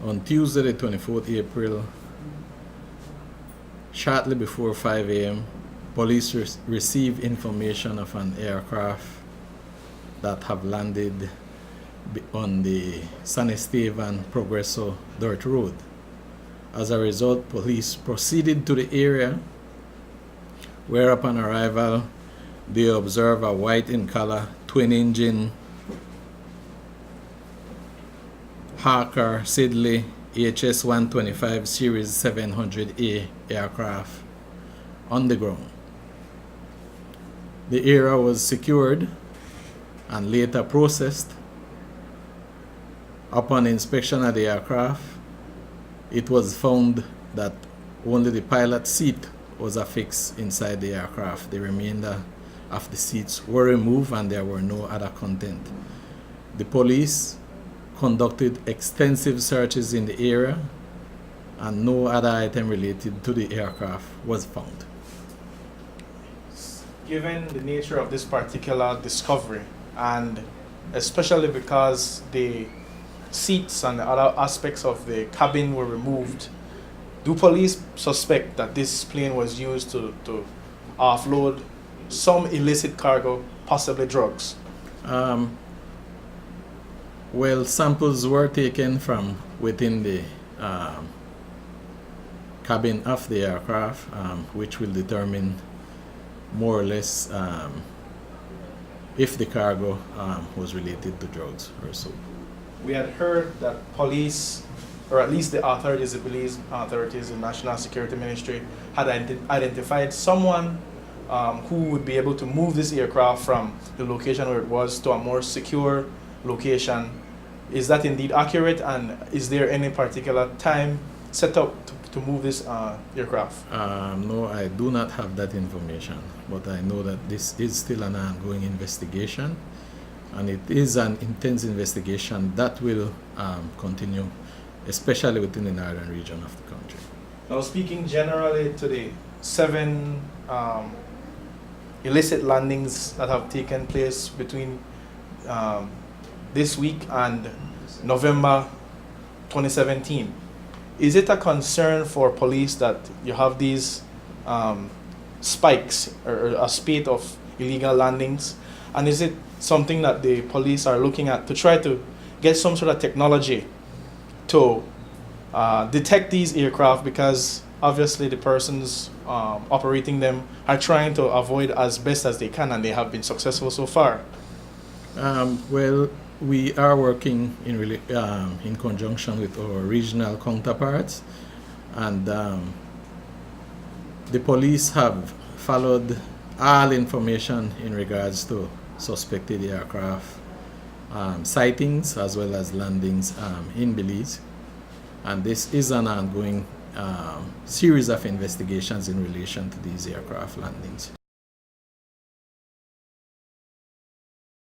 On Tuesday, the 24th April, shortly before 5 a.m., police received information of an aircraft that have landed on the San Esteban Progreso dirt road. As a result, police proceeded to the area, where upon arrival, they observed a white in color twin-engine Hawker Siddeley HS-125 Series 700A aircraft on the ground. The area was secured and later processed. Upon inspection of the aircraft, it was found that only the pilot seat was affixed inside the aircraft. The remainder of the seats were removed and there were no other content. The police conducted extensive searches in the area and no other item related to the aircraft was found. Given the nature of this particular discovery, and especially because the seats and the other aspects of the cabin were removed, do police suspect that this plane was used to offload some illicit cargo, possibly drugs? Well, samples were taken from within the cabin of the aircraft, which will determine more or less if the cargo was related to drugs or so. We had heard that police, or at least the authorities, the Belize authorities, the National Security Ministry, had identified someone who would be able to move this aircraft from the location where it was to a more secure location. Is that indeed accurate, and is there any particular time set up to move this aircraft? No, I do not have that information, but I know that this is still an ongoing investigation, and it is an intense investigation that will continue, especially within the northern region of the country. Now, speaking generally to the 7 illicit landings that have taken place between this week and November 2017, is it a concern for police that you have these spikes or a spate of illegal landings? And is it something that the police are looking at to try to get some sort of technology to detect these aircraft, because obviously the persons operating them are trying to avoid as best as they can, and they have been successful so far? Well, we are working in conjunction with our regional counterparts, and the police have followed all information in regards to suspected aircraft sightings as well as landings in Belize, and this is an ongoing series of investigations in relation to these aircraft landings.